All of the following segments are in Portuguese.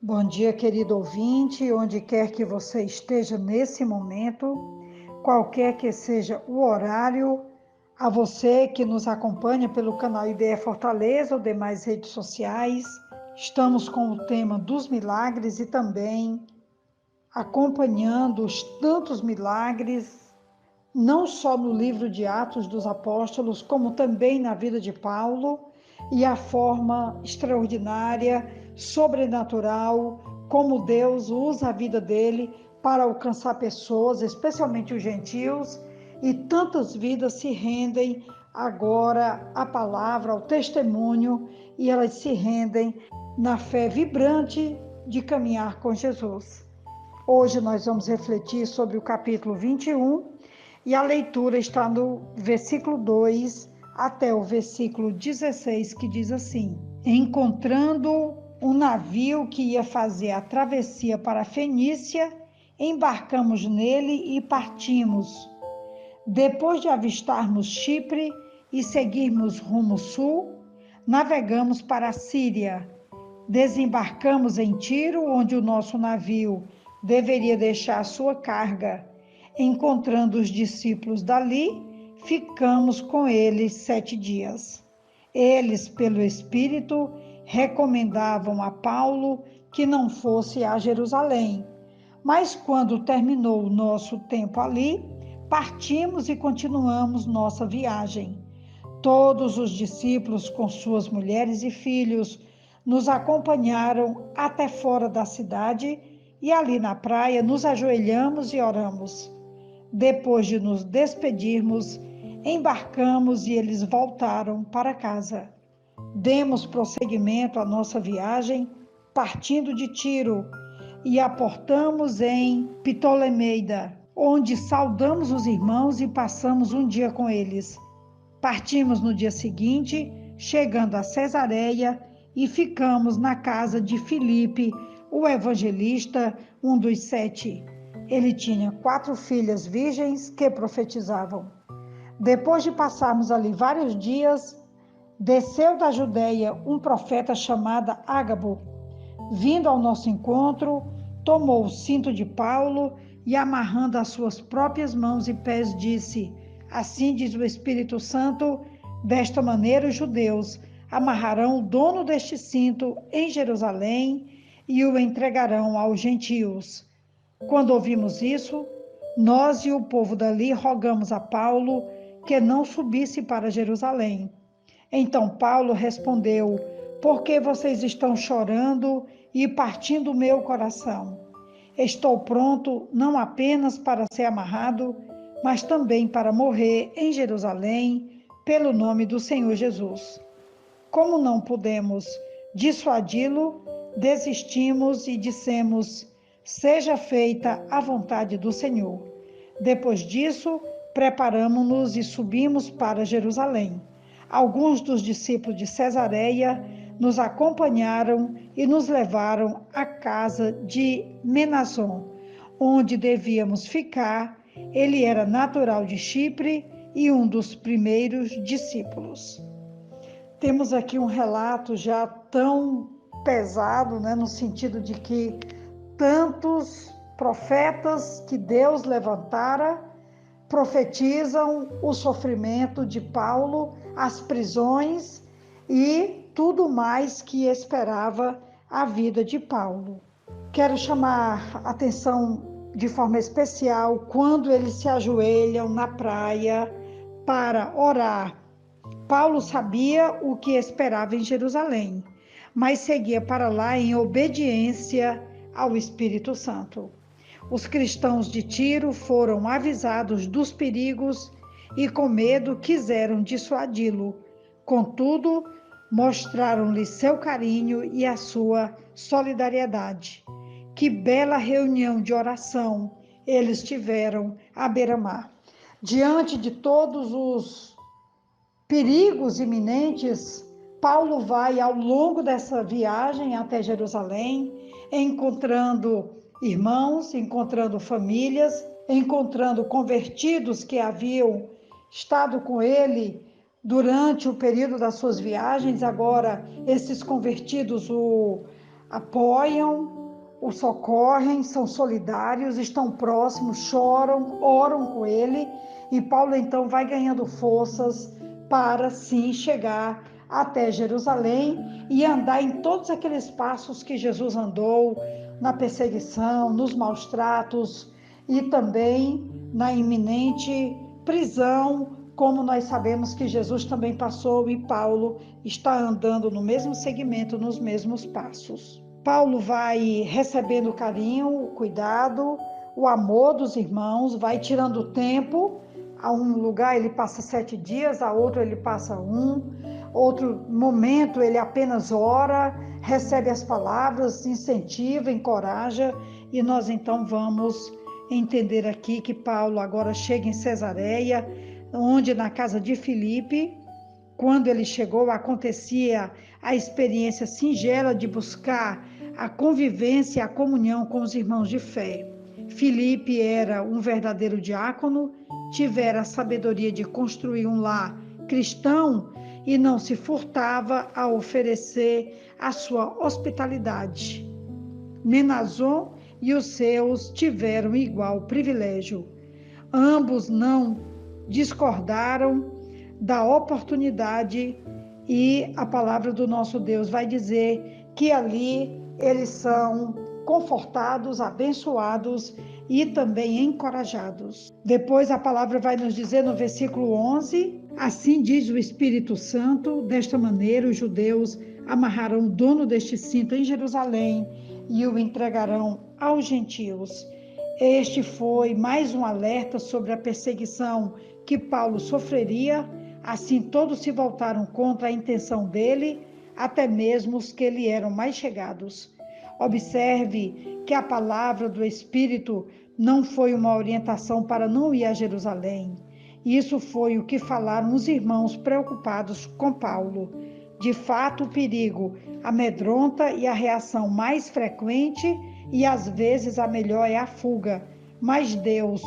Bom dia, querido ouvinte, onde quer que você esteja nesse momento, qualquer que seja o horário, a você que nos acompanha pelo canal IBE Fortaleza ou demais redes sociais, estamos com o tema dos milagres e também acompanhando os tantos milagres, não só no livro de Atos dos Apóstolos, como também na vida de Paulo, e a forma extraordinária, sobrenatural, como Deus usa a vida dele para alcançar pessoas, especialmente os gentios, e tantas vidas se rendem agora à palavra, ao testemunho, e elas se rendem na fé vibrante de caminhar com Jesus. Hoje nós vamos refletir sobre o capítulo 21 e a leitura está no versículo 2 até o versículo 16, que diz assim: Encontrando um navio que ia fazer a travessia para a Fenícia, embarcamos nele e partimos. Depois de avistarmos Chipre e seguirmos rumo sul, navegamos para a Síria. Desembarcamos em Tiro, onde o nosso navio deveria deixar sua carga. Encontrando os discípulos dali, ficamos com eles 7 dias. Eles, pelo Espírito, recomendavam a Paulo que não fosse a Jerusalém. Mas quando terminou o nosso tempo ali, partimos e continuamos nossa viagem. Todos os discípulos, com suas mulheres e filhos, nos acompanharam até fora da cidade e ali na praia nos ajoelhamos e oramos. Depois de nos despedirmos, embarcamos e eles voltaram para casa. Demos prosseguimento à nossa viagem, partindo de Tiro, e aportamos em Ptolemeida, onde saudamos os irmãos e passamos um dia com eles. Partimos no dia seguinte, chegando a Cesareia, e ficamos na casa de Filipe, o evangelista, um dos 7. Ele tinha 4 filhas virgens que profetizavam. Depois de passarmos ali vários dias, desceu da Judeia um profeta chamado Ágabo. Vindo ao nosso encontro, tomou o cinto de Paulo e, amarrando as suas próprias mãos e pés, disse: Assim diz o Espírito Santo, desta maneira os judeus amarrarão o dono deste cinto em Jerusalém e o entregarão aos gentios. Quando ouvimos isso, nós e o povo dali rogamos a Paulo que não subisse para Jerusalém. Então Paulo respondeu: Por que vocês estão chorando e partindo o meu coração? Estou pronto não apenas para ser amarrado, mas também para morrer em Jerusalém pelo nome do Senhor Jesus. Como não pudemos dissuadi-lo, desistimos e dissemos: Seja feita a vontade do Senhor. Depois disso, preparamo-nos e subimos para Jerusalém. Alguns dos discípulos de Cesareia nos acompanharam e nos levaram à casa de Menason, onde devíamos ficar. Ele era natural de Chipre e um dos primeiros discípulos. Temos aqui um relato já tão pesado, no sentido de que tantos profetas que Deus levantara profetizam o sofrimento de Paulo, as prisões e tudo mais que esperava a vida de Paulo. Quero chamar a atenção de forma especial quando eles se ajoelham na praia para orar. Paulo sabia o que esperava em Jerusalém, mas seguia para lá em obediência ao Espírito Santo. Os cristãos de Tiro foram avisados dos perigos e, com medo, quiseram dissuadi-lo. Contudo, mostraram-lhe seu carinho e a sua solidariedade. Que bela reunião de oração eles tiveram à beira-mar. Diante de todos os perigos iminentes, Paulo vai ao longo dessa viagem até Jerusalém, encontrando irmãos, encontrando famílias, encontrando convertidos que haviam estado com ele durante o período das suas viagens. Agora, esses convertidos o apoiam, o socorrem, são solidários, estão próximos, choram, oram com ele. E Paulo então vai ganhando forças para sim chegar até Jerusalém e andar em todos aqueles passos que Jesus andou, na perseguição, nos maus tratos e também na iminente prisão, como nós sabemos que Jesus também passou e Paulo está andando no mesmo segmento, nos mesmos passos. Paulo vai recebendo o carinho, o cuidado, o amor dos irmãos, vai tirando tempo. A um lugar ele passa 7 dias, a outro ele passa outro momento ele apenas ora, recebe as palavras, incentiva, encoraja, e nós então vamos entender aqui que Paulo agora chega em Cesareia, onde na casa de Filipe, quando ele chegou, acontecia a experiência singela de buscar a convivência e a comunhão com os irmãos de fé. Filipe era um verdadeiro diácono, tivera a sabedoria de construir um lar cristão e não se furtava a oferecer a sua hospitalidade. Menazon e os seus tiveram igual privilégio. Ambos não discordaram da oportunidade e a palavra do nosso Deus vai dizer que ali eles são confortados, abençoados e também encorajados. Depois a palavra vai nos dizer no versículo 11, assim diz o Espírito Santo, desta maneira os judeus amarrarão o dono deste cinto em Jerusalém e o entregarão aos gentios. Este foi mais um alerta sobre a perseguição que Paulo sofreria. Assim todos se voltaram contra a intenção dele, até mesmo os que lhe eram mais chegados. Observe que a palavra do Espírito não foi uma orientação para não ir a Jerusalém. Isso foi o que falaram os irmãos preocupados com Paulo. De fato, o perigo amedronta e a reação mais frequente e às vezes a melhor é a fuga. Mas Deus,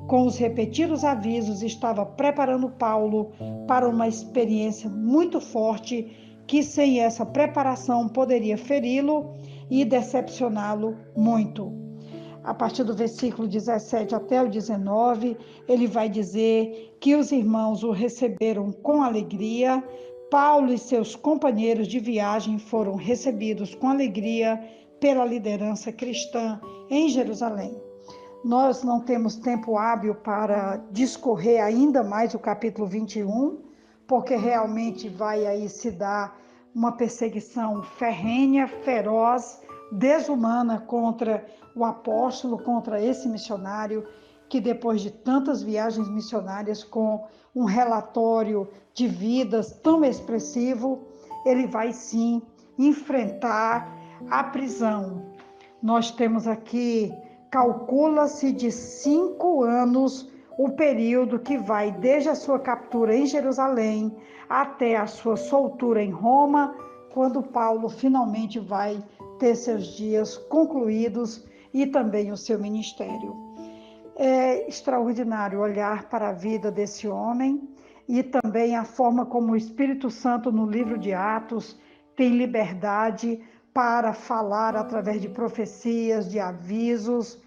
com os repetidos avisos, estava preparando Paulo para uma experiência muito forte que sem essa preparação poderia feri-lo e decepcioná-lo muito. A partir do versículo 17 até o 19, ele vai dizer que os irmãos o receberam com alegria. Paulo e seus companheiros de viagem foram recebidos com alegria pela liderança cristã em Jerusalém. Nós não temos tempo hábil para discorrer ainda mais o capítulo 21, porque realmente vai aí se dar uma perseguição ferrenha, feroz, desumana contra o apóstolo, contra esse missionário, que depois de tantas viagens missionárias com um relatório de vidas tão expressivo, ele vai sim enfrentar a prisão. Nós temos aqui, calcula-se de 5 anos o período que vai desde a sua captura em Jerusalém até a sua soltura em Roma, quando Paulo finalmente vai ter seus dias concluídos e também o seu ministério. É extraordinário olhar para a vida desse homem e também a forma como o Espírito Santo no livro de Atos tem liberdade para falar através de profecias, de avisos,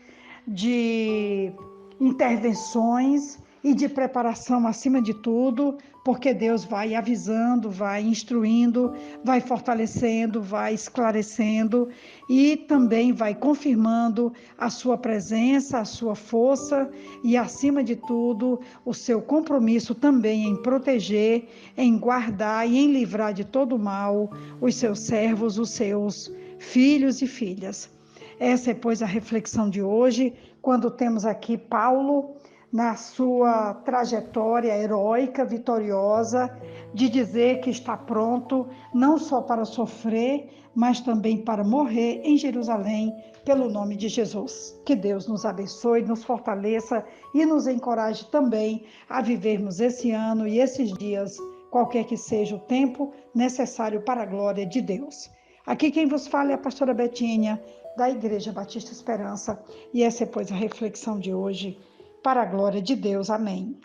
de intervenções e de preparação acima de tudo, porque Deus vai avisando, vai instruindo, vai fortalecendo, vai esclarecendo e também vai confirmando a sua presença, a sua força e, acima de tudo, o seu compromisso também em proteger, em guardar e em livrar de todo mal os seus servos, os seus filhos e filhas. Essa é, pois, a reflexão de hoje, quando temos aqui Paulo na sua trajetória heróica, vitoriosa, de dizer que está pronto não só para sofrer, mas também para morrer em Jerusalém, pelo nome de Jesus. Que Deus nos abençoe, nos fortaleça e nos encoraje também a vivermos esse ano e esses dias, qualquer que seja o tempo necessário para a glória de Deus. Aqui quem vos fala é a pastora Betinha, da Igreja Batista Esperança, e essa é, pois, a reflexão de hoje, para a glória de Deus. Amém.